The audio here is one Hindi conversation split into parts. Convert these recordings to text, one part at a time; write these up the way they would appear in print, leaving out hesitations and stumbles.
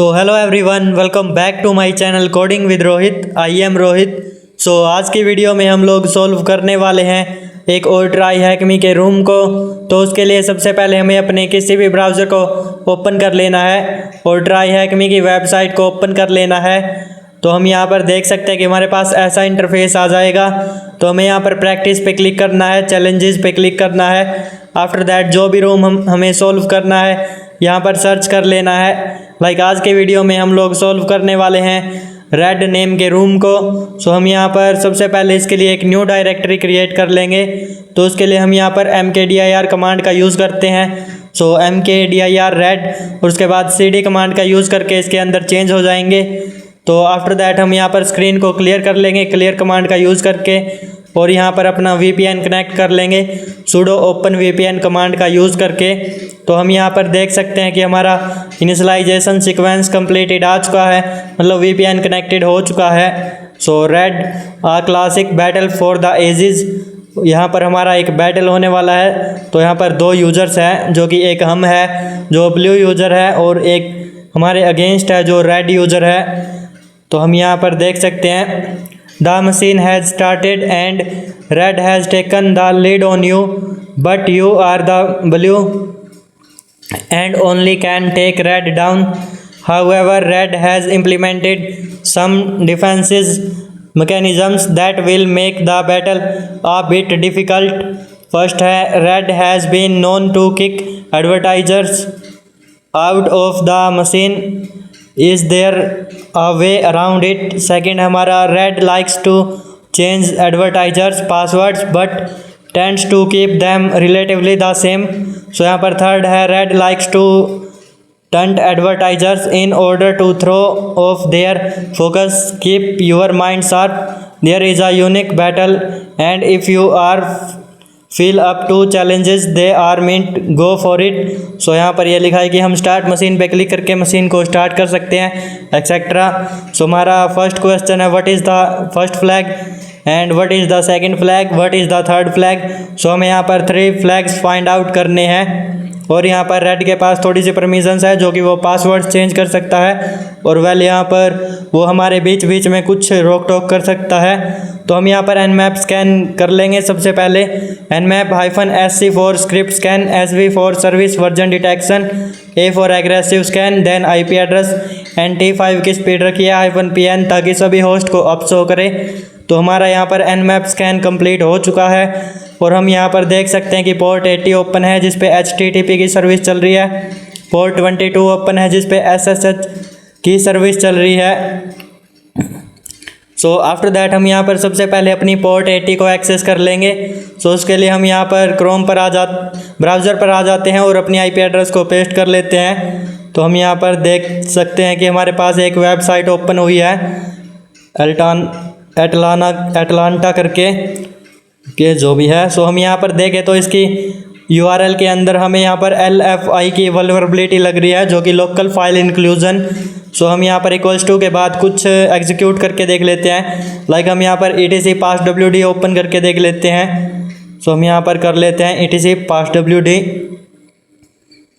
Hello everyone, welcome back to my channel coding with Rohit. I am Rohit. आज की वीडियो में हम लोग सॉल्व करने वाले हैं एक और ट्राई हैकमी के रूम को। तो उसके लिए सबसे पहले हमें अपने किसी भी ब्राउज़र को ओपन कर लेना है और ट्राई हैकमी की वेबसाइट को ओपन कर लेना है। तो हम यहाँ पर देख सकते हैं कि हमारे पास ऐसा इंटरफेस आ जाएगा। तो हमें यहाँ पर प्रैक्टिस पे क्लिक करना है, चैलेंजेस पे क्लिक करना है। आफ्टर दैट जो भी रूम हमें सॉल्व करना है यहाँ पर सर्च कर लेना है। आज के वीडियो में हम लोग सॉल्व करने वाले हैं रेड नेम के रूम को। हम यहाँ पर सबसे पहले इसके लिए एक न्यू डायरेक्टरी क्रिएट कर लेंगे। तो उसके लिए हम यहाँ पर mkdir कमांड का यूज़ करते हैं। mkdir रेड और उसके बाद cd कमांड का यूज़ करके इसके अंदर चेंज हो जाएंगे। तो आफ्टर दैट हम यहाँ पर स्क्रीन को क्लियर कर लेंगे क्लियर कमांड का यूज़ करके, और यहाँ पर अपना VPN कनेक्ट कर लेंगे sudo open VPN कमांड का यूज़ करके। तो हम यहाँ पर देख सकते हैं कि हमारा इनिशियलाइजेशन सीक्वेंस कंप्लीटेड आ चुका है, मतलब VPN कनेक्टेड हो चुका है। Red classic battle for the ages, यहाँ पर हमारा एक बैटल होने वाला है। तो यहाँ पर दो यूज़र्स हैं, जो कि एक हम है जो ब्लू यूज़र है और एक हमारे अगेंस्ट है जो रेड यूज़र है। तो हम यहाँ पर देख सकते हैं the machine has started and red has taken the lead on you but you are the blue and only can take red down. However, red has implemented some defenses mechanisms that will make the battle a bit difficult. First, red has been known to kick advertisers out of the machine. Is there a way around it? Second, हमारा red likes to change advertisers passwords but tends to keep them relatively the same. यहाँ पर थर्ड है red likes to taunt advertisers in order to throw off their focus. Keep your mind sharp. There is a unique battle and if you are feel up to challenges they are meant go for it. यहाँ पर यह लिखा है कि हम स्टार्ट मशीन पे क्लिक करके मशीन को स्टार्ट कर सकते हैं एक्सेट्रा। हमारा फर्स्ट क्वेश्चन है what is the first flag and what is the second flag, what is the third flag. हमें यहाँ पर 3 फ्लैग्स फाइंड आउट करने हैं। और यहाँ पर रेड के पास थोड़ी सी परमिशंस है, जो कि वो पासवर्ड चेंज कर सकता है और वेल यहाँ पर वो हमारे बीच बीच में कुछ रोक टोक कर सकता है। तो हम यहाँ पर nmap स्कैन कर लेंगे। सबसे पहले nmap-sc for script scan, sv for service version detection, a for aggressive scan, then IP address and T5 की स्पीड रखिए -pn ताकि सभी होस्ट को अप शो करे। तो हमारा यहाँ पर nmap स्कैन कंप्लीट हो चुका है और हम यहाँ पर देख सकते हैं कि पोर्ट 80 ओपन है जिस पे HTTP की सर्विस चल रही है। पोर्ट 22 ओपन है जिस पे SSH की सर्विस चल रही है। आफ्टर दैट हम यहाँ पर सबसे पहले अपनी पोर्ट 80 को एक्सेस कर लेंगे। उसके लिए हम यहाँ पर क्रोम पर ब्राउज़र पर आ जाते हैं और अपनी IP एड्रेस को पेस्ट कर लेते हैं। तो हम यहाँ पर देख सकते हैं कि हमारे पास एक वेबसाइट ओपन हुई है एटलांटा करके के जो भी है। हम यहाँ पर देखें तो इसकी URL के अंदर हमें यहाँ पर LFI की वल्नरेबिलिटी लग रही है, जो कि लोकल फाइल इंक्लूजन। हम यहाँ पर =टू के बाद कुछ एग्जीक्यूट करके देख लेते हैं। हम यहाँ पर etc passwd ओपन करके देख लेते हैं। हम यहाँ पर कर लेते हैं etc passwd।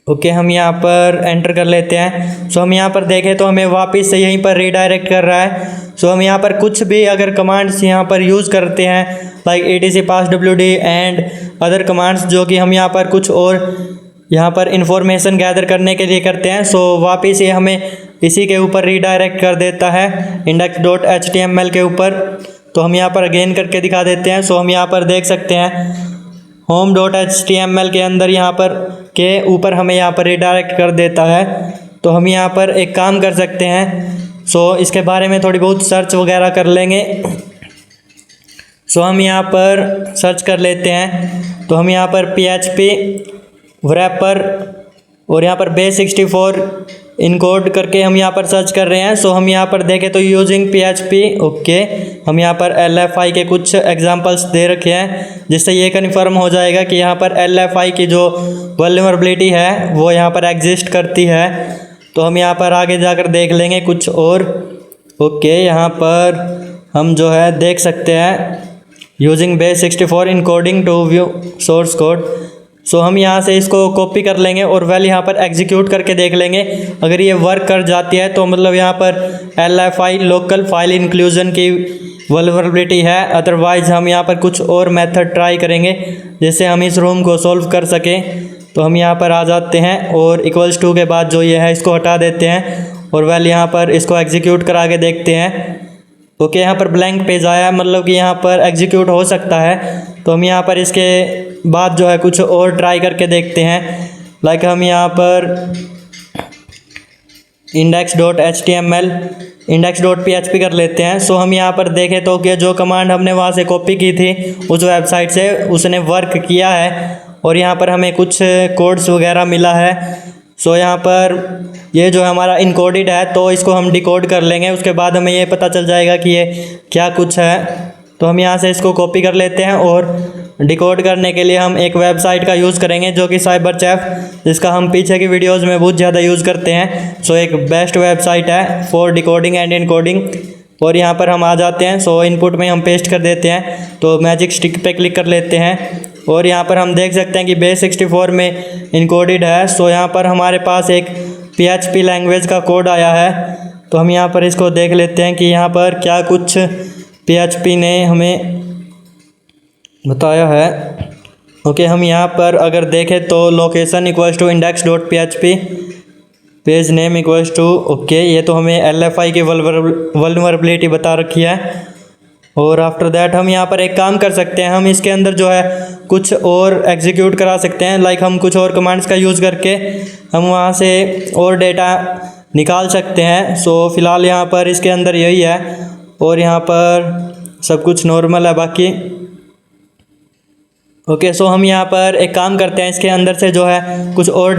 ओके, हम यहाँ पर एंटर कर लेते हैं। हम यहाँ पर देखें तो हमें वापस से यहीं पर रीडायरेक्ट कर रहा है। हम यहाँ पर कुछ भी अगर कमांड्स यहाँ पर यूज़ करते हैं etc passwd and other commands, जो कि हम यहाँ पर कुछ और यहाँ पर इंफॉर्मेशन गैदर करने के लिए करते हैं, वापस ये हमें इसी के ऊपर रीडायरेक्ट कर देता है index.html के ऊपर। तो हम यहाँ पर अगेन करके दिखा देते हैं। हम यहाँ पर देख सकते हैं home.html के अंदर यहाँ पर के ऊपर हमें यहाँ पर रीडायरेक्ट कर देता है। तो हम यहाँ पर एक काम कर सकते हैं, इसके बारे में थोड़ी बहुत सर्च वगैरह कर लेंगे। हम यहाँ पर सर्च कर लेते हैं। तो हम यहाँ पर PHP wrapper और यहाँ पर base64 इनकोड करके हम यहाँ पर सर्च कर रहे हैं। हम यहाँ पर देखें तो यूजिंग PHP ओके, हम यहाँ पर LFI के कुछ एग्जांपल्स दे रखे हैं, जिससे ये कन्फर्म हो जाएगा कि यहाँ पर LFI की जो वल्नरेबिलिटी है वो यहाँ पर एग्जिस्ट करती है। तो हम यहाँ पर आगे जाकर देख लेंगे कुछ और। ओके, यहाँ पर हम जो है देख सकते हैं using base64 encoding to view source code. So हम यहाँ से इसको कॉपी कर लेंगे और वेल यहाँ पर एग्जीक्यूट करके देख लेंगे। अगर ये वर्क कर जाती है तो मतलब यहाँ पर LFI लोकल फाइल इंक्लूजन की वल्नरेबिलिटी है, अदरवाइज हम यहाँ पर कुछ और मेथड ट्राई करेंगे जिससे हम इस रूम को सॉल्व कर सकें। तो हम यहाँ पर आ जाते हैं और इक्वल्स टू के बाद जो ये है इसको हटा देते हैं और वेल यहाँ पर इसको एग्जीक्यूट करा के देखते हैं। ओके, यहाँ पर ब्लैंक पेज आया है, मतलब कि यहाँ पर एग्जीक्यूट हो सकता है। तो हम यहाँ पर इसके बाद जो है कुछ और ट्राई करके देखते हैं। लाइक हम यहाँ पर index.html index.php कर लेते हैं। सो हम यहाँ पर देखें तो कि जो कमांड हमने वहाँ से कॉपी की थी उस वेबसाइट से, उसने वर्क किया है और यहाँ पर हमें कुछ कोड्स वगैरह मिला है। सो यहाँ पर ये जो हमारा इनकोडेड है तो इसको हम डिकोड कर लेंगे, उसके बाद हमें ये पता चल जाएगा कि ये क्या कुछ है। तो हम यहाँ से इसको कॉपी कर लेते हैं और डिकोड करने के लिए हम एक वेबसाइट का यूज़ करेंगे जो कि साइबरचैफ, जिसका हम पीछे की वीडियोस में बहुत ज़्यादा यूज़ करते हैं। सो एक बेस्ट वेबसाइट है फॉर डिकोडिंग एंड इनकोडिंग। और यहाँ पर हम आ जाते हैं। सो इनपुट में हम पेस्ट कर देते हैं, तो मैजिक स्टिक पे क्लिक कर लेते हैं और यहाँ पर हम देख सकते हैं कि बेस 64 में इनकोडेड है। सो यहाँ पर हमारे पास एक PHP लैंग्वेज का कोड आया है। तो हम यहाँ पर इसको देख लेते हैं कि यहाँ पर क्या कुछ PHP ने हमें बताया है। ओके, हम यहाँ पर अगर देखें तो location equals to index.php, page name equals to, okay, ये तो हमें LFI की वल्नरेबिलिटी बता रखी है। और आफ्टर दैट हम यहाँ पर एक काम कर सकते हैं, हम इसके अंदर जो है कुछ और एग्जीक्यूट करा सकते हैं। लाइक हम कुछ और कमांड्स का यूज़ करके हम वहाँ से और डेटा निकाल सकते हैं। सो फ़िलहाल यहाँ पर इसके अंदर यही है और यहाँ पर सब कुछ नॉर्मल है बाकी। ओके, सो हम यहाँ पर एक काम करते हैं, इसके अंदर से जो है कुछ और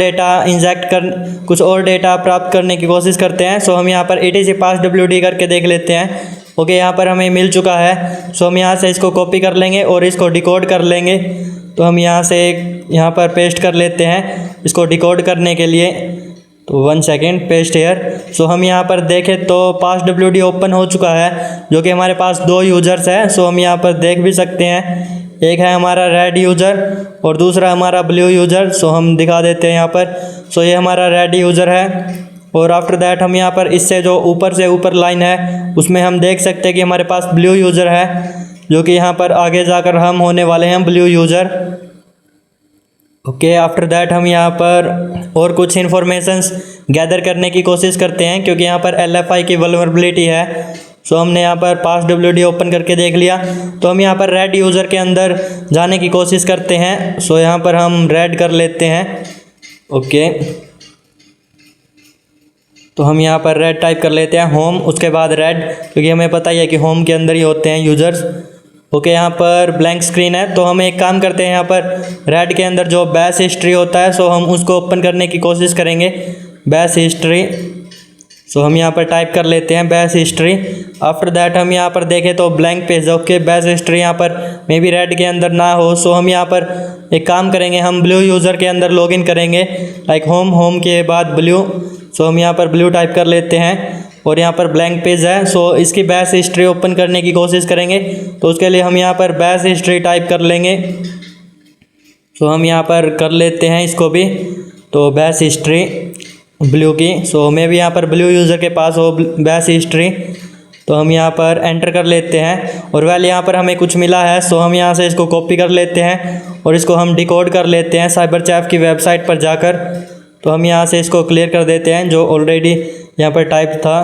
डेटा प्राप्त करने की कोशिश करते हैं। सो हम यहाँ पर etc passwd करके देख लेते हैं। ओके, यहाँ पर हमें मिल चुका है। सो हम यहाँ से इसको कॉपी कर लेंगे और इसको डिकोड कर लेंगे। तो हम यहाँ से यहाँ पर पेस्ट कर लेते हैं इसको डिकोड करने के लिए। तो 1 सेकेंड, पेस्ट हेयर। सो हम यहाँ पर देखें तो passwd ओपन हो चुका है, जो कि हमारे पास 2 यूज़र्स है। सो हम यहाँ पर देख भी सकते हैं, एक है हमारा रेड यूज़र और दूसरा हमारा ब्लू यूज़र। सो हम दिखा देते हैं यहाँ पर। सो ये हमारा रेड यूज़र है और आफ्टर दैट हम यहाँ पर इससे जो ऊपर से ऊपर लाइन है उसमें हम देख सकते हैं कि हमारे पास ब्लू यूज़र है, जो कि यहाँ पर आगे जाकर हम होने वाले हैं blue user. Okay, after that हम यहाँ पर और कुछ इन्फॉर्मेशंस गैदर करने की कोशिश करते हैं, क्योंकि यहाँ पर LFI की वल्नरेबिलिटी है। सो हमने यहाँ पर passwd ओपन करके देख लिया। तो हम यहाँ पर रेड यूज़र के अंदर जाने की कोशिश करते हैं। सो यहाँ पर हम रेड कर लेते हैं। ओके, तो हम यहाँ पर रेड टाइप कर लेते हैं, होम, उसके बाद रेड, क्योंकि हमें पता ही है कि होम के अंदर ही होते हैं यूज़र्स। ओके, यहाँ पर ब्लैंक स्क्रीन है। तो हम एक काम करते हैं, यहाँ पर रेड के अंदर जो बैश हिस्ट्री होता है सो हम उसको ओपन करने की कोशिश करेंगे, बैश हिस्ट्री। सो हम यहाँ पर टाइप कर लेते हैं बैश हिस्ट्री। आफ्टर दैट हम यहाँ पर देखें तो blank page. Okay, bash history यहाँ पर मे बी रेड के अंदर ना हो। सो हम यहाँ पर एक काम करेंगे, हम ब्लू यूज़र के अंदर लॉगिन करेंगे, लाइक होम के बाद ब्लू। सो हम यहाँ पर ब्लू टाइप कर लेते हैं और यहाँ पर ब्लैंक पेज है। सो इसकी बैश हिस्ट्री ओपन करने की कोशिश करेंगे, तो उसके लिए हम यहाँ पर बैश हिस्ट्री टाइप कर लेंगे। सो हम यहाँ पर कर लेते हैं इसको भी, तो बैश हिस्ट्री ब्लू की। सो मैं भी यहाँ पर ब्लू यूज़र के पास हो बैश हिस्ट्री, तो हम यहाँ पर एंटर कर लेते हैं और वेल यहाँ पर हमें कुछ मिला है। सो हम यहाँ से इसको कॉपी कर लेते हैं और इसको हम डिकोड कर लेते हैं साइबरचैफ की वेबसाइट पर जाकर। तो हम यहाँ से इसको क्लियर कर देते हैं जो ऑलरेडी यहाँ पर टाइप था।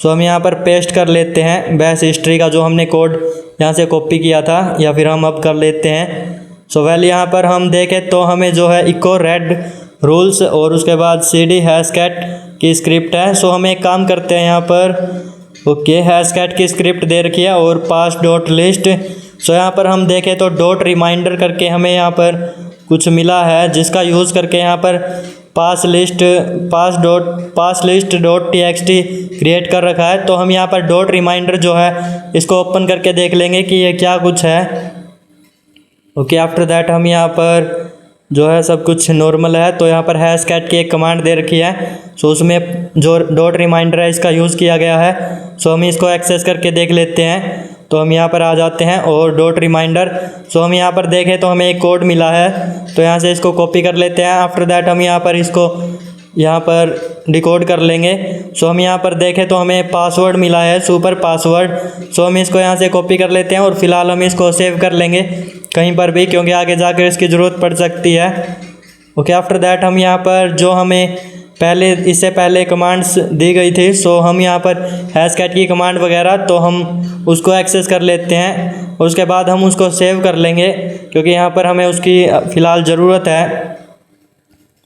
सो हम यहाँ पर पेस्ट कर लेते हैं बैश हिस्ट्री का जो हमने कोड यहाँ से कॉपी किया था, या फिर हम अब कर लेते हैं। सो वेल यहाँ पर हम देखें तो हमें जो है इको रेड रूल्स और उसके बाद cd हैशकैट की स्क्रिप्ट है। सो हम एक काम करते हैं, यहाँ पर ओके हैशकैट की स्क्रिप्ट दे रखी है और पास डॉट लिस्ट। सो यहाँ पर हम देखें तो डॉट रिमाइंडर करके हमें यहाँ पर कुछ मिला है, जिसका यूज़ करके यहाँ पर पास लिस्ट डॉट txt क्रिएट कर रखा है। तो हम यहाँ पर डॉट रिमाइंडर जो है इसको ओपन करके देख लेंगे कि ये क्या कुछ है। ओके, आफ्टर दैट हम यहाँ पर जो है सब कुछ नॉर्मल है। तो यहाँ पर हैशकैट की एक कमांड दे रखी है। सो उसमें जो डॉट रिमाइंडर है इसका यूज़ किया गया है। सो हम इसको एक्सेस करके देख लेते हैं। तो हम यहाँ पर आ जाते हैं और डॉट रिमाइंडर। सो हम यहाँ पर देखें तो हमें एक कोड मिला है, तो यहाँ से इसको कॉपी कर लेते हैं। आफ्टर दैट हम यहाँ पर इसको यहाँ पर डिकोड कर लेंगे। सो हम यहाँ पर देखें तो हमें पासवर्ड मिला है, सुपर पासवर्ड। सो हम इसको यहाँ से कॉपी कर लेते हैं और फिलहाल हम इसको सेव कर लेंगे कहीं पर भी, क्योंकि आगे जाकर इसकी ज़रूरत पड़ सकती है। ओके, आफ्टर दैट हम यहाँ पर जो हमें इससे पहले कमांड्स दी गई थी, सो हम यहाँ पर हैशकैट की कमांड वगैरह, तो हम उसको एक्सेस कर लेते हैं और उसके बाद हम उसको सेव कर लेंगे, क्योंकि यहाँ पर हमें उसकी फ़िलहाल ज़रूरत है।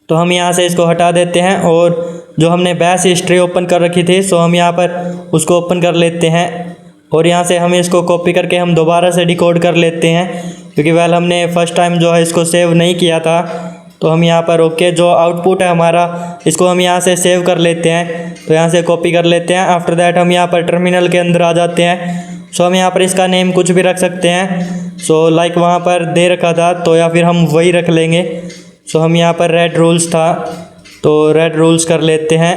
तो हम यहाँ से इसको हटा देते हैं और जो हमने बैश हिस्ट्री ओपन कर रखी थी, सो हम यहाँ पर उसको ओपन कर लेते हैं और यहाँ से हम इसको कॉपी करके हम दोबारा से डिकोड कर लेते हैं, क्योंकि हमने फ़र्स्ट टाइम जो है इसको सेव नहीं किया था। तो हम यहाँ पर ओके, जो आउटपुट है हमारा, इसको हम यहाँ से सेव कर लेते हैं। तो यहाँ से कॉपी कर लेते हैं। आफ्टर दैट हम यहाँ पर टर्मिनल के अंदर आ जाते हैं। सो हम यहाँ पर इसका नेम कुछ भी रख सकते हैं। सो लाइक वहाँ पर दे रखा था, तो या फिर हम वही रख लेंगे। सो हम यहाँ पर रेड रूल्स था, तो रेड रूल्स कर लेते हैं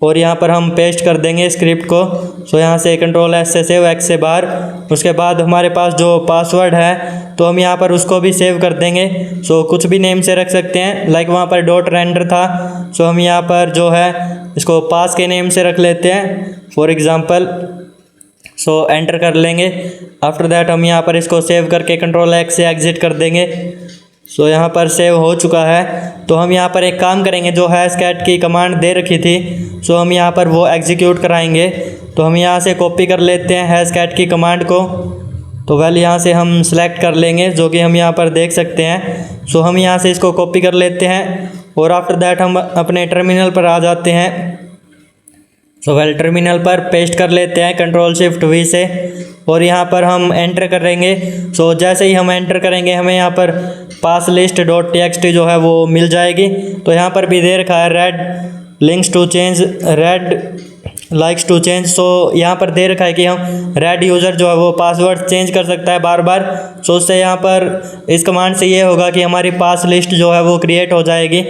और यहाँ पर हम पेस्ट कर देंगे स्क्रिप्ट को। सो यहाँ से कंट्रोल एस से सेव, एक्स से बाहर। उसके बाद हमारे पास जो पासवर्ड है, तो हम यहाँ पर उसको भी सेव कर देंगे। सो कुछ भी नेम से रख सकते हैं, लाइक वहाँ पर डॉट रेंडर था, सो हम यहाँ पर जो है इसको पास के नेम से रख लेते हैं, फॉर एग्ज़ाम्पल। सो एंटर कर लेंगे। आफ्टर दैट हम यहाँ पर इसको सेव करके कंट्रोल एक्स से एग्ज़िट कर देंगे। सो यहाँ पर सेव हो चुका है। तो हम यहाँ पर एक काम करेंगे, जो हैशकैट की कमांड दे रखी थी, सो हम यहाँ पर वो एग्जीक्यूट कराएंगे। तो हम यहाँ से कॉपी कर लेते हैं हैशकैट की कमांड को। तो यहाँ से हम सेलेक्ट कर लेंगे, जो कि हम यहाँ पर देख सकते हैं। सो हम यहाँ से इसको कॉपी कर लेते हैं और आफ्टर दैट हम अपने टर्मिनल पर आ जाते हैं। सो टर्मिनल पर पेस्ट कर लेते हैं कंट्रोल शिफ्ट वी से और यहाँ पर हम एंटर करेंगे। सो जैसे ही हम एंटर करेंगे, हमें यहाँ पर पास लिस्ट डॉट टीएक्सटी जो है वो मिल जाएगी। तो यहाँ पर भी दे रखा है red links to change, red likes to change. So यहाँ पर दे रखा है कि हम रेड यूज़र जो है वो पासवर्ड चेंज कर सकता है बार बार। सो उससे यहाँ पर इस कमांड से ये होगा कि हमारी पास लिस्ट जो है वो क्रिएट हो जाएगी।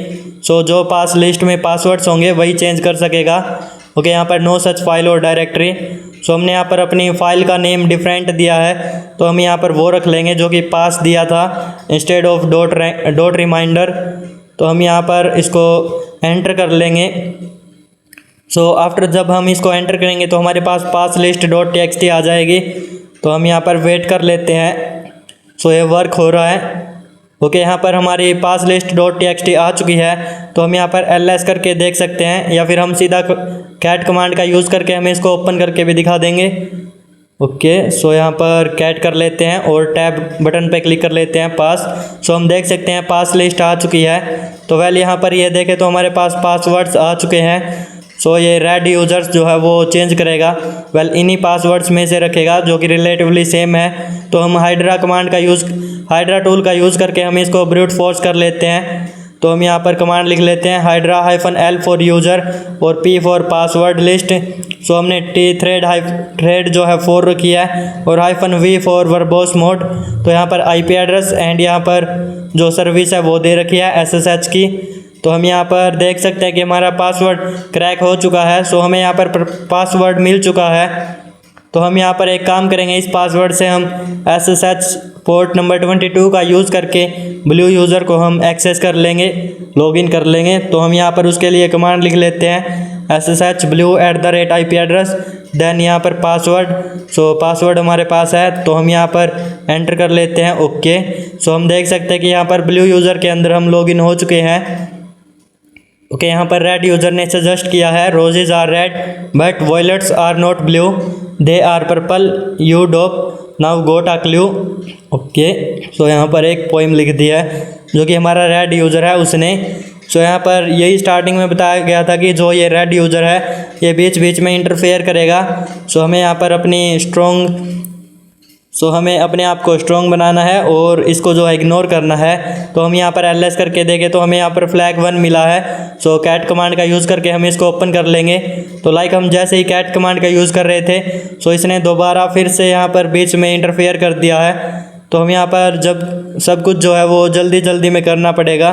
सो जो पास लिस्ट में पासवर्ड्स होंगे वही चेंज कर सकेगा। ओके, यहाँ पर नो सच फाइल और डायरेक्टरी। सो हमने यहाँ पर अपनी फ़ाइल का नेम डिफरेंट दिया है, तो हम यहाँ पर वो रख लेंगे जो कि पास दिया था इंस्टेड ऑफ डॉट रिमाइंडर। तो हम यहाँ पर इसको एंटर कर लेंगे। सो आफ्टर जब हम इसको एंटर करेंगे तो हमारे पास पास लिस्ट डॉट टीएक्सटी आ जाएगी। तो हम यहाँ पर वेट कर लेते हैं। सो ये वर्क हो रहा है। ओके, यहाँ पर हमारी पास लिस्ट डॉट टीएक्सटी आ चुकी है। तो हम यहाँ पर ls करके देख सकते हैं, या फिर हम सीधा कैट कमांड का यूज़ करके हमें इसको ओपन करके भी दिखा देंगे। ओके, सो यहाँ पर कैट कर लेते हैं और टैब बटन पे क्लिक कर लेते हैं पास। सो हम देख सकते हैं पास लिस्ट आ चुकी है। तो यहाँ पर ये देखें तो हमारे पास पासवर्ड्स आ चुके हैं। सो ये रेड यूज़र्स जो है वो चेंज करेगा, इन्हीं पासवर्ड्स में से रखेगा जो कि रिलेटिवली सेम है। तो हम हाइड्रा टूल का यूज़ करके हम इसको ब्रूट फोर्स कर लेते हैं। तो हम यहाँ पर कमांड लिख लेते हैं हाइड्रा-l फॉर यूज़र और p फॉर पासवर्ड लिस्ट। सो हमने थ्रेड जो है 4 रखी है और -v फॉर वर्बोस मोड। तो यहाँ पर IP एड्रेस एंड यहाँ पर जो सर्विस है वो दे रखी है SSH की। तो हम यहाँ पर देख सकते हैं कि हमारा पासवर्ड क्रैक हो चुका है। सो हमें यहाँ पर पासवर्ड मिल चुका है। तो हम यहाँ पर एक काम करेंगे, इस पासवर्ड से हम SSH पोर्ट नंबर 22 का यूज़ करके ब्लू यूज़र को हम एक्सेस कर लेंगे, लॉगिन कर लेंगे। तो हम यहाँ पर उसके लिए कमांड लिख लेते हैं SSH blue@IP एड्रेस, देन यहाँ पर पासवर्ड। सो पासवर्ड हमारे पास है, तो हम यहाँ पर एंटर कर लेते हैं ओके। सो हम देख सकते हैं कि यहाँ पर ब्लू यूज़र के अंदर हम लॉगिन हो चुके हैं। ओके, यहाँ पर रेड यूज़र ने सजेस्ट किया है roses are red but violets are not blue, they are purple, you dope now got a clue. Okay, so यहाँ पर एक पोइम लिख दिया है जो कि हमारा रेड यूज़र है उसने। सो यहाँ पर यही स्टार्टिंग में बताया गया था कि जो ये रेड यूज़र है ये बीच बीच में इंटरफेयर करेगा। सो हमें यहाँ पर हमें अपने आप को स्ट्रॉन्ग बनाना है और इसको जो है इग्नोर करना है। तो हम यहाँ पर ls करके देखें तो हमें यहाँ पर फ्लैग 1 मिला है। सो कैट कमांड का यूज़ करके हम इसको ओपन कर लेंगे। तो हम जैसे ही कैट कमांड का यूज़ कर रहे थे, सो इसने दोबारा फिर से यहाँ पर बीच में इंटरफेयर कर दिया है। तो हम यहाँ पर जब सब कुछ जो है वो जल्दी जल्दी में करना पड़ेगा।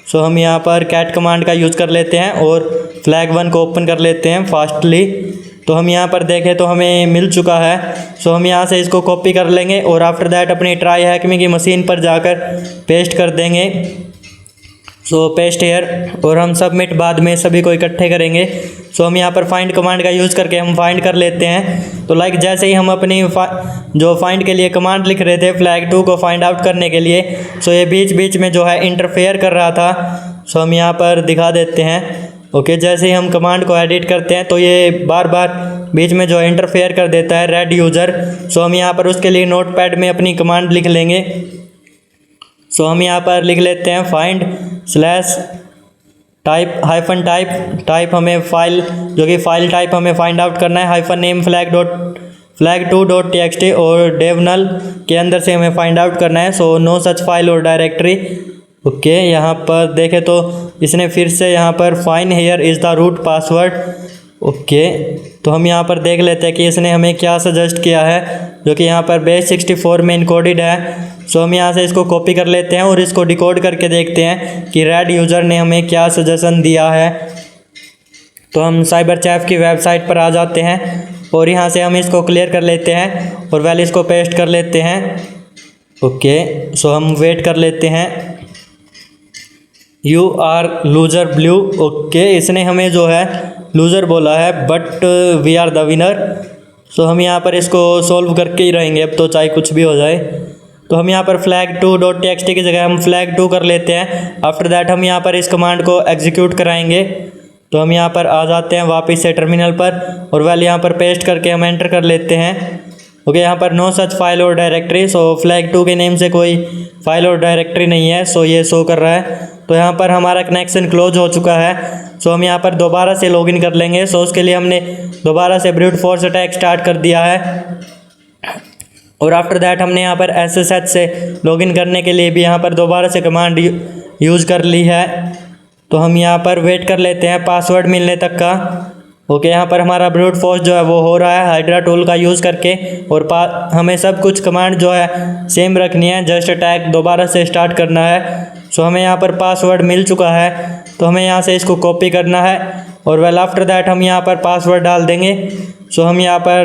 सो हम यहाँ पर कैट कमांड का यूज़ कर लेते हैं और फ्लैग 1 को ओपन कर लेते हैं फास्टली। तो हम यहाँ पर देखें तो हमें मिल चुका है। सो हम यहाँ से इसको कॉपी कर लेंगे और आफ्टर दैट अपनी ट्राई हैकमी की मशीन पर जाकर पेस्ट कर देंगे। सो पेस्ट हेयर और हम सबमिट बाद में सभी को इकट्ठे करेंगे। सो हम यहाँ पर फाइंड कमांड का यूज़ करके हम फाइंड कर लेते हैं। तो लाइक जैसे ही हम अपनी जो फाइंड के लिए कमांड लिख रहे थे फ्लैग 2 को फाइंड आउट करने के लिए, सो ये बीच बीच में जो है इंटरफेयर कर रहा था। सो हम यहाँ पर दिखा देते हैं। ओके, जैसे ही हम कमांड को एडिट करते हैं तो ये बार बार बीच में जो इंटरफेयर कर देता है रेड यूज़र। सो हम यहाँ पर उसके लिए नोटपैड में अपनी कमांड लिख लेंगे। सो हम यहाँ पर लिख लेते हैं find slash type hyphen type हमें फाइल जो कि फाइल टाइप हमें फाइंड आउट करना है, हाइफन नेम flag2.txt और डेवनल के अंदर से हमें फाइंड आउट करना है। सो नो सच फाइल और डायरेक्टरी। ओके, यहाँ पर देखें तो इसने फिर से यहाँ पर fine here is the root password. Okay, तो हम यहाँ पर देख लेते हैं कि इसने हमें क्या सजेस्ट किया है, जो कि यहाँ पर बेस 64 में इनकोडेड है। सो हम यहाँ से इसको कॉपी कर लेते हैं और इसको डिकोड करके देखते हैं कि रेड यूज़र ने हमें क्या सजेशन दिया है। तो हम साइबरचैफ की वेबसाइट पर आ जाते हैं और यहाँ से हम इसको क्लियर कर लेते हैं और वैल्यूज़ को पेस्ट कर लेते हैं। ओके, सो हम वेट कर लेते हैं। You are loser blue. Okay, इसने हमें जो है लूज़र बोला है but we are the winner. So हम यहाँ पर इसको सॉल्व करके ही रहेंगे अब तो, चाहे कुछ भी हो जाए। तो हम यहाँ पर flag2.txt की जगह हम flag2 कर लेते हैं। आफ्टर दैट हम यहाँ पर इस कमांड को एग्जीक्यूट कराएंगे। तो हम यहाँ पर आ जाते हैं वापस से टर्मिनल पर और वैल्यू यहाँ पर पेस्ट करके हम एंटर कर लेते हैं। ओके, यहाँ पर नो सच फाइल और डायरेक्टरी। सो flag2 के नेम से कोई फाइल और डायरेक्टरी नहीं है। सो ये शो कर रहा है। तो यहाँ पर हमारा कनेक्शन क्लोज हो चुका है। सो हम यहाँ पर दोबारा से लॉगिन कर लेंगे। सो उसके लिए हमने दोबारा से ब्रूट फोर्स अटैक स्टार्ट कर दिया है और आफ्टर दैट हमने यहाँ पर SSH से लॉगिन करने के लिए भी यहाँ पर दोबारा से कमांड यूज़ कर ली है। तो हम यहाँ पर वेट कर लेते हैं पासवर्ड मिलने तक का। ओके, यहाँ पर हमारा ब्रूट फोर्स जो है वो हो रहा है हाइड्रा टूल का यूज़ करके और हमें सब कुछ कमांड जो है सेम रखनी है, जस्ट अटैक दोबारा से स्टार्ट करना है। सो हमें यहाँ पर पासवर्ड मिल चुका है तो हमें यहाँ से इसको कॉपी करना है और वेल आफ्टर दैट हम यहाँ पर पासवर्ड डाल देंगे। सो हम यहाँ पर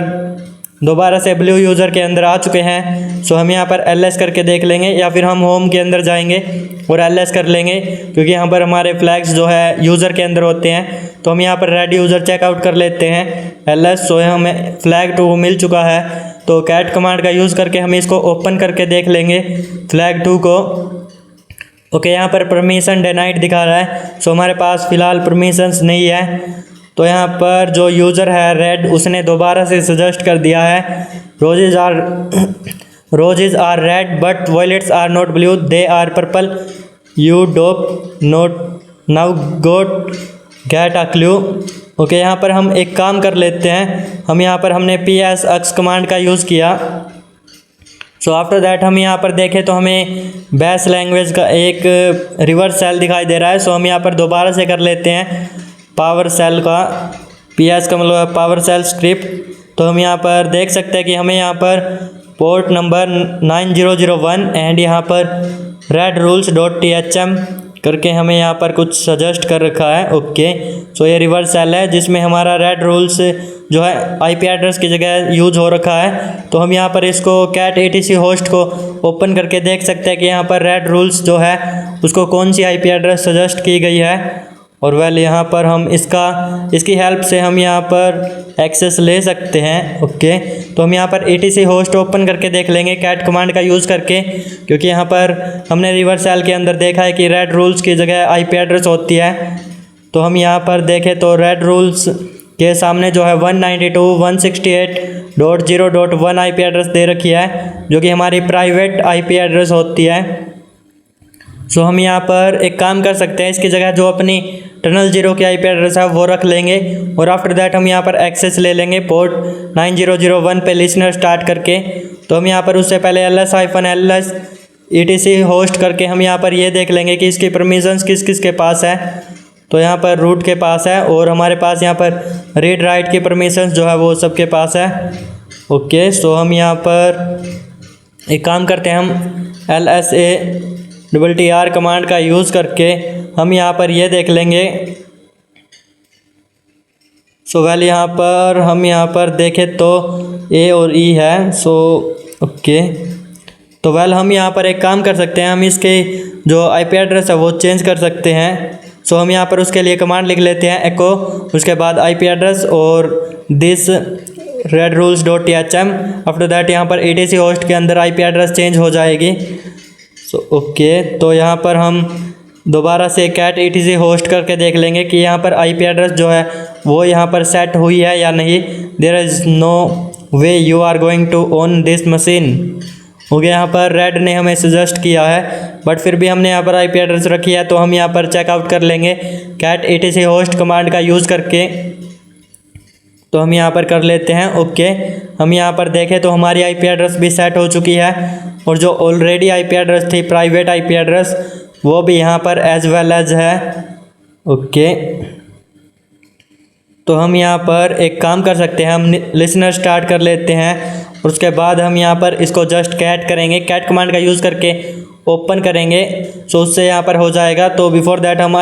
दोबारा से ब्लू यूज़र के अंदर आ चुके हैं। सो हम यहाँ पर LS करके देख लेंगे या फिर हम होम के अंदर जाएंगे और LS कर लेंगे क्योंकि यहाँ पर हमारे फ्लैग्स जो है यूज़र के अंदर होते हैं। तो हम यहाँ पर रेड यूज़र चेकआउट कर लेते हैं LS। सो हमें flag2 मिल चुका है तो कैट कमांड का यूज़ करके हम इसको ओपन करके देख लेंगे flag2 को। ओके, यहाँ पर परमिशन डिनाइड दिखा रहा है। सो हमारे पास फ़िलहाल परमिशंस नहीं है। तो यहाँ पर जो यूज़र है रेड उसने दोबारा से सजेस्ट कर दिया है roses are red but violets are not blue, they are purple, you dope note now goat get a clue. Okay, यहाँ पर हम एक काम कर लेते हैं। हम यहाँ पर हमने PSX कमांड का यूज़ किया। सो आफ्टर दैट हम यहाँ पर देखें तो हमें बैश लैंग्वेज का एक रिवर्स सेल दिखाई दे रहा है। सो हम यहाँ पर दोबारा से कर लेते हैं पावर सेल का, PS का मतलब है पावर सेल स्क्रिप्ट। तो हम यहाँ पर देख सकते हैं कि हमें यहाँ पर पोर्ट नंबर 9001 एंड यहाँ पर redrules.thm करके हमें यहाँ पर कुछ सजेस्ट कर रखा है। ओके, सो ये रिवर्स सेल है जिसमें हमारा रेड रूल्स जो है IP एड्रेस की जगह यूज हो रखा है। तो हम यहाँ पर इसको cat etc होस्ट को ओपन करके देख सकते हैं कि यहाँ पर रेड रूल्स जो है उसको कौन सी IP एड्रेस सजेस्ट की गई है और वेल यहाँ पर हम इसकी हेल्प से हम यहाँ पर एक्सेस ले सकते हैं। ओके, तो हम यहाँ पर etc होस्ट ओपन करके देख लेंगे कैट कमांड का यूज़ करके क्योंकि यहाँ पर हमने रिवर्स सेल के अंदर देखा है कि रेड रूल्स की जगह IP एड्रेस होती है। तो हम यहाँ पर देखें तो रेड रूल्स के सामने जो है 192.168.0.1 IP एड्रेस दे रखी है जो कि हमारी प्राइवेट IP एड्रेस होती है। सो हम यहाँ पर एक काम कर सकते हैं, इसकी जगह जो अपनी टनल 0 की IP एड्रेस है वो रख लेंगे और आफ्टर दैट हम यहाँ पर एक्सेस ले लेंगे पोर्ट 9001 पे लिसनर स्टार्ट करके। तो हम यहाँ पर उससे पहले ls-ls etc होस्ट करके हम यहाँ पर ये देख लेंगे कि इसकी परमिशंस किस किस के पास है। तो यहाँ पर रूट के पास है और हमारे पास यहाँ पर रीड राइट की परमिशंस जो है वो सबके पास है। ओके, सो हम यहाँ पर एक काम करते हैं, हम LSATTR कमांड का यूज़ करके हम यहाँ पर ये देख लेंगे। सो वेल यहाँ पर हम यहाँ पर देखें तो ए और ई है। सो ओके, तो वेल हम यहाँ पर एक काम कर सकते हैं, हम इसके जो आईपी एड्रेस है वो चेंज कर सकते हैं। सो हम यहाँ पर उसके लिए कमांड लिख लेते हैं एको, उसके बाद आईपी एड्रेस और दिस redrules.thm। आफ्टर दैट यहाँ पर etc होस्ट के अंदर आईपी एड्रेस चेंज हो जाएगी। सो ओके, तो यहाँ पर हम दोबारा से cat etc होस्ट करके देख लेंगे कि यहाँ पर आईपी एड्रेस जो है वो यहाँ पर सेट हुई है या नहीं। There is no way you are going to own this machine. हो गया, यहाँ पर रेड ने हमें सजेस्ट किया है, बट फिर भी हमने यहाँ पर आईपी एड्रेस रखी है, तो हम यहाँ पर चेकआउट कर लेंगे cat etc होस्ट कमांड का यूज़ करके। तो हम यहाँ पर कर लेते हैं ओके। हम यहाँ पर देखें तो हमारी आईपी एड्रेस भी सेट हो चुकी है, और जो ऑलरेडी आईपी एड्रेस थी प्राइवेट आईपी एड्रेस वो भी यहाँ पर एज वेल एज है ओके। तो हम यहाँ पर एक काम कर सकते हैं, हम लिसनर स्टार्ट कर लेते हैं, और उसके बाद हम यहाँ पर इसको जस्ट कैट करेंगे, कैट कमांड का यूज़ करके ओपन करेंगे। सो उससे यहाँ पर हो जाएगा। तो बिफोर दैट हम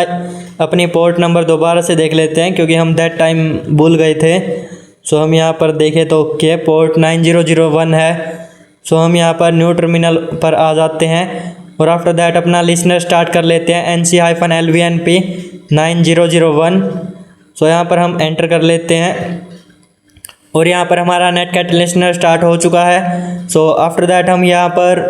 अपनी पोर्ट नंबर दोबारा से देख लेते हैं, क्योंकि हम दैट टाइम भूल गए थे। सो हम यहाँ पर देखें तो ओके, पोर्ट 9001 है। सो हम यहाँ पर न्यू टर्मिनल पर आ जाते हैं, और आफ्टर दैट अपना लिसनर स्टार्ट कर लेते हैं NC-LVNP 9001। सो यहाँ पर हम एंटर कर लेते हैं, और यहाँ पर हमारा नेटकैट लिसनर स्टार्ट हो चुका है। सो आफ्टर दैट हम यहाँ पर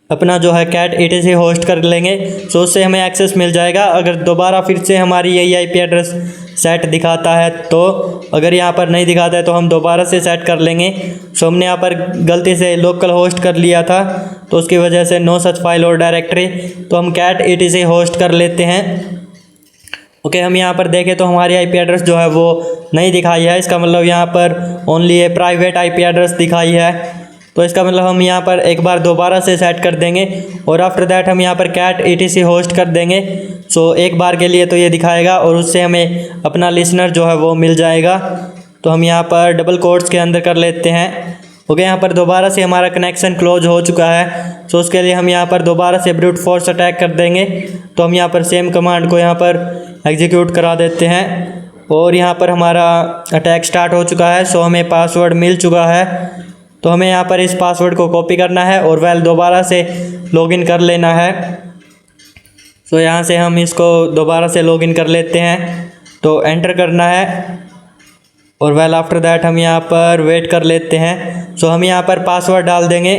अपना जो है cat etc होस्ट कर लेंगे। सो उससे हमें एक्सेस मिल जाएगा। अगर दोबारा फिर से हमारी यही आईपी एड्रेस सेट दिखाता है तो, अगर यहाँ पर नहीं दिखाता है तो हम दोबारा से सेट कर लेंगे। सो हमने यहाँ पर गलती से लोकल होस्ट कर लिया था, तो उसकी वजह से नो सच फाइल और डायरेक्टरी, तो हम cat etc होस्ट कर लेते हैं ओके। हम यहाँ पर देखें तो हमारी आईपी एड्रेस जो है वो नहीं दिखाई है, इसका मतलब यहाँ पर ओनली ए प्राइवेट आईपी एड्रेस दिखाई है। तो इसका मतलब हम यहाँ पर एक बार दोबारा से सेट कर देंगे, और आफ्टर दैट हम यहाँ पर cat etc होस्ट कर देंगे। सो एक बार के लिए तो ये दिखाएगा, और उससे हमें अपना लिसनर जो है वो मिल जाएगा। तो हम यहाँ पर डबल कोट्स के अंदर कर लेते हैं ओके। यहाँ पर दोबारा से हमारा कनेक्शन क्लोज हो चुका है। सो उसके लिए हम यहाँ पर दोबारा से ब्रूट फोर्स अटैक कर देंगे। तो हम यहाँ पर सेम कमांड को यहाँ पर एग्जीक्यूट करा देते हैं, और यहाँ पर हमारा अटैक स्टार्ट हो चुका है। सो हमें पासवर्ड मिल चुका है, तो हमें यहाँ पर इस पासवर्ड को कॉपी करना है और वेल दोबारा से लॉगिन कर लेना है। सो यहाँ से हम इसको दोबारा से लॉगिन कर लेते हैं, तो एंटर करना है, और वेल आफ्टर दैट हम यहाँ पर वेट कर लेते हैं। सो हम यहाँ पर पासवर्ड डाल देंगे,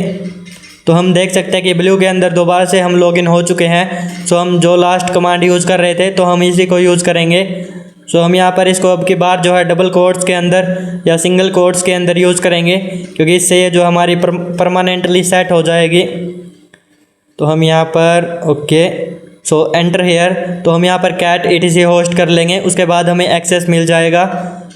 तो हम देख सकते हैं कि ब्लू के अंदर दोबारा से हम लॉगिन हो चुके हैं। सो हम जो लास्ट कमांड यूज़ कर रहे थे तो हम इसी को यूज़ करेंगे। सो हम यहाँ पर इसको अब की बार जो है डबल कोट्स के अंदर या सिंगल कोट्स के अंदर यूज़ करेंगे, क्योंकि इससे ये जो हमारी परमानेंटली सेट हो जाएगी। तो हम यहाँ पर ओके, सो एंटर हेयर, तो हम यहाँ पर cat etc होस्ट कर लेंगे, उसके बाद हमें एक्सेस मिल जाएगा।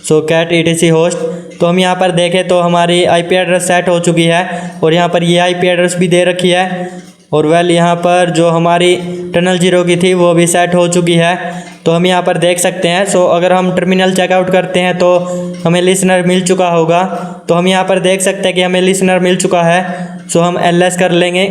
सो cat etc होस्ट, तो हम यहाँ पर देखें तो हमारी आईपी एड्रेस सेट हो चुकी है, और यहाँ पर ये आईपी एड्रेस भी दे रखी है, और वेल यहाँ पर जो हमारी टनल 0 की थी वो भी सेट हो चुकी है। तो हम यहाँ पर देख सकते हैं। सो अगर हम टर्मिनल चेकआउट करते हैं तो हमें लिसनर मिल चुका होगा। तो हम यहाँ पर देख सकते हैं कि हमें लिसनर मिल चुका है। सो हम ls कर लेंगे,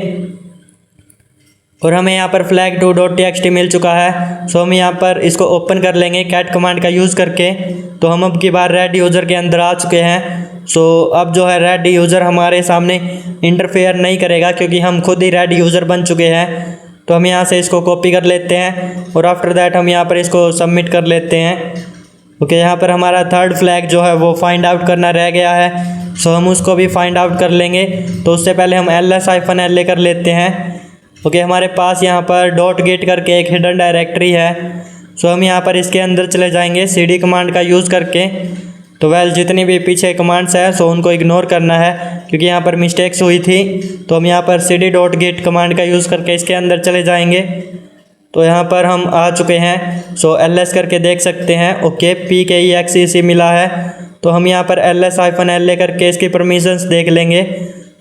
और हमें यहाँ पर flag2.txt मिल चुका है। सो हम यहाँ पर इसको ओपन कर लेंगे कैट कमांड का यूज़ करके। तो हम अब की बार रेड यूज़र के अंदर आ चुके हैं। सो अब जो है रेड यूज़र हमारे सामने इंटरफेयर नहीं करेगा, क्योंकि हम खुद ही रेड यूज़र बन चुके हैं। तो हम यहाँ से इसको कॉपी कर लेते हैं, और आफ्टर दैट हम यहाँ पर इसको सबमिट कर लेते हैं ओके। यहाँ पर हमारा थर्ड फ्लैग जो है वो फाइंड आउट करना रह गया है। सो हम उसको भी फाइंड आउट कर लेंगे। तो उससे पहले हम ls-la कर लेते हैं ओके। हमारे पास यहाँ पर .git करके एक हिडन डायरेक्टरी है। सो हम यहाँ पर इसके अंदर चले जाएंगे cd कमांड का यूज़ करके। तो वेल जितनी भी पीछे कमांड्स है सो उनको इग्नोर करना है, क्योंकि यहाँ पर मिस्टेक्स हुई थी। तो हम यहाँ पर cd.git कमांड का यूज़ करके इसके अंदर चले जाएंगे। तो यहाँ पर हम आ चुके हैं। सो ls करके देख सकते हैं ओके, pkexec मिला है। तो हम यहाँ पर ls-la करके इसकी परमिशंस देख लेंगे।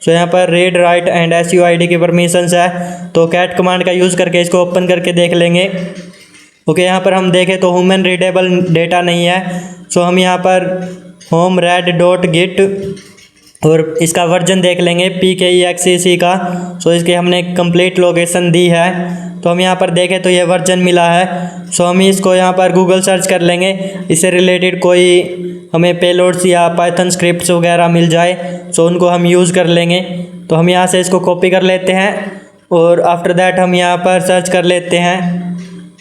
सो यहाँ पर रीड राइट एंड suid की परमिशंस है। तो कैट कमांड का यूज़ करके इसको ओपन करके देख लेंगे ओके। यहाँ पर हम देखें तो ह्यूमन रीडेबल डेटा नहीं है। सो हम यहाँ पर home-red.git और इसका वर्जन देख लेंगे pkexec का। सो इसके हमने कंप्लीट लोकेशन दी है। तो तो हम यहाँ पर देखें तो ये वर्जन मिला है। सो हम इसको यहाँ पर गूगल सर्च कर लेंगे, इससे रिलेटेड कोई हमें पेलोड्स या पाइथन स्क्रिप्ट्स वगैरह मिल जाए सो उनको हम यूज़ कर लेंगे। तो हम यहाँ से इसको कॉपी कर लेते हैं और आफ्टर दैट हम यहाँ पर सर्च कर लेते हैं।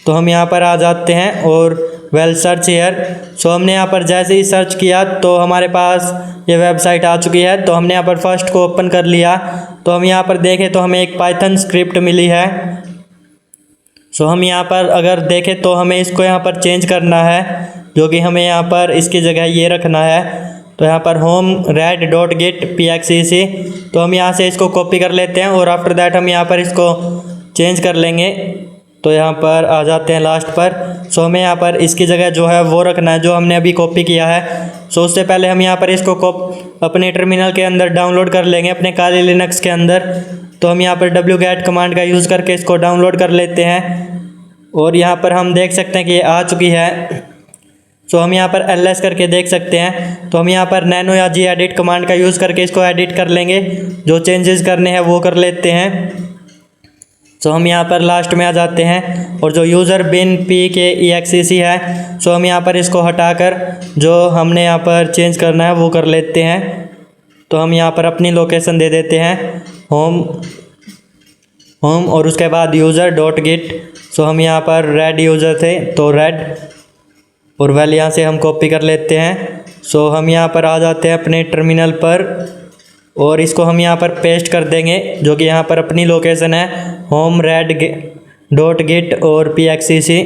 तो हम यहाँ पर आ जाते हैं और वेल सर्च हियर। सो हमने यहाँ पर जैसे ही सर्च किया तो हमारे पास ये वेबसाइट आ चुकी है। तो हमने यहाँ पर फर्स्ट को ओपन कर लिया। तो हम यहाँ पर देखें तो हमें एक पाइथन स्क्रिप्ट मिली है। सो हम यहाँ पर अगर देखें तो हमें इसको यहाँ पर चेंज करना है, जो कि हमें यहाँ पर इसकी जगह ये रखना है। तो यहाँ पर होम red.git pxec, तो हम यहाँ से इसको कॉपी कर लेते हैं और आफ्टर दैट हम यहाँ पर इसको चेंज कर लेंगे। तो यहाँ पर आ जाते हैं लास्ट पर। सो हमें यहाँ पर इसकी जगह जो है वो रखना है जो हमने अभी कॉपी किया है। सो उससे पहले हम यहाँ पर इसको अपने टर्मिनल के अंदर डाउनलोड कर लेंगे, अपने काली लिनक्स के अंदर। तो हम यहाँ पर wget कमांड का यूज़ करके इसको डाउनलोड कर लेते हैं और यहाँ पर हम देख सकते हैं कि ये आ चुकी है। सो हम यहाँ पर ls करके देख सकते हैं। तो हम यहाँ पर nano या gedit कमांड का यूज़ करके इसको एडिट कर लेंगे, जो चेंजेस करने हैं वो कर लेते हैं। सो हम यहाँ पर लास्ट में आ जाते हैं और जो यूज़र बिन pkexec है, सो हम यहाँ पर इसको हटाकर जो हमने यहाँ पर चेंज करना है वो कर लेते हैं। तो हम यहाँ पर अपनी लोकेशन दे देते हैं होम और उसके बाद user.git। सो हम यहाँ पर रेड यूज़र थे तो रेड और वेल यहाँ से हम कॉपी कर लेते हैं। सो हम यहाँ पर आ जाते हैं अपने टर्मिनल पर और इसको हम यहाँ पर पेस्ट कर देंगे, जो कि यहाँ पर अपनी लोकेशन है होम red.git और pxec।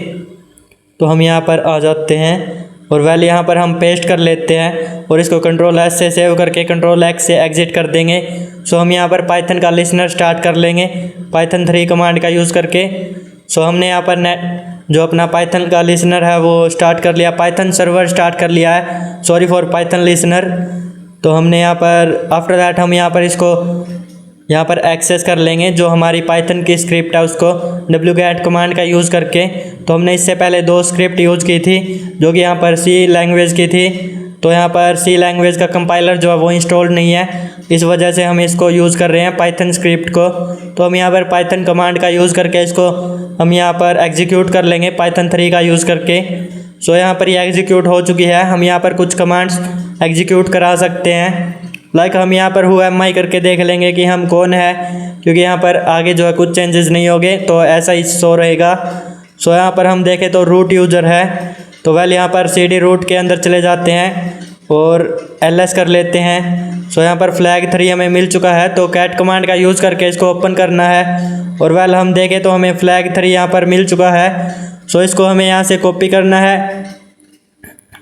तो हम यहाँ पर आ जाते हैं और वेल यहाँ पर हम पेस्ट कर लेते हैं और इसको Ctrl+S से सेव करके Ctrl+X से एग्ज़िट कर देंगे। सो हम यहाँ पर पाइथन का लिसनर स्टार्ट कर लेंगे पाइथन 3 कमांड का यूज़ करके। सो हमने यहाँ पर जो अपना पाइथन का लिसनर है वो स्टार्ट कर लिया, पाइथन सर्वर स्टार्ट कर लिया है, सॉरी फॉर पाइथन लिसनर। तो हमने यहाँ पर आफ्टर दैट हम यहाँ पर इसको यहाँ पर एक्सेस कर लेंगे, जो हमारी पाइथन की स्क्रिप्ट है उसको wget कमांड का यूज़ करके। तो हमने इससे पहले 2 स्क्रिप्ट यूज़ की थी जो कि यहाँ पर C लैंग्वेज की थी। तो यहाँ पर C लैंग्वेज का कंपाइलर जो है वो इंस्टॉल्ड नहीं है, इस वजह से हम इसको यूज़ कर रहे हैं पाइथन स्क्रिप्ट को। तो हम यहाँ पर पाइथन कमांड का यूज़ करके इसको हम यहाँ पर एग्जीक्यूट कर लेंगे पाइथन 3 का यूज़ करके। सो यहाँ पर ये एग्जीक्यूट हो चुकी है। हम यहाँ पर कुछ कमांड्स एग्जीक्यूट करा सकते हैं, लाइक हम यहाँ पर who am I करके देख लेंगे कि हम कौन है, क्योंकि यहाँ पर आगे जो है कुछ चेंजेस नहीं होंगे तो ऐसा ही शो रहेगा। सो यहाँ पर हम देखें तो रूट यूज़र है, तो वेल यहाँ पर cd रूट के अंदर चले जाते हैं और ls कर लेते हैं। सो यहाँ पर फ्लैग 3 हमें मिल चुका है, तो cat कमांड का यूज़ करके इसको ओपन करना है और वेल हम देखें तो हमें फ्लैग 3 यहाँ पर मिल चुका है। सो इसको हमें यहाँ से कॉपी करना है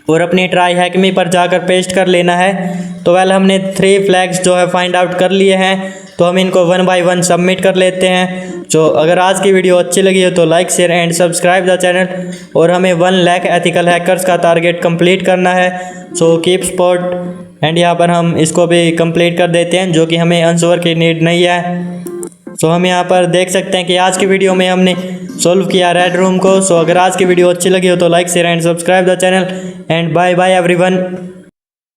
और अपनी ट्राई हैकमी पर जाकर पेस्ट कर लेना है। तो वेल हमने 3 फ्लैग्स जो है फाइंड आउट कर लिए हैं, तो हम इनको 1 बाय 1 सबमिट कर लेते हैं। तो अगर आज की वीडियो अच्छी लगी हो तो like share and subscribe the channel, और हमें 1 लाख एथिकल हैकर्स का टारगेट कंप्लीट करना है। सो कीप सपोर्ट एंड यहाँ पर हम इसको भी कंप्लीट कर देते हैं, जो कि हमें आंसर की नीड नहीं है। सो हम यहाँ पर देख सकते हैं कि आज की वीडियो में हमने सॉल्व किया रेड रूम को। सो अगर आज की वीडियो अच्छी लगी हो तो like share and subscribe the channel and bye bye everyone.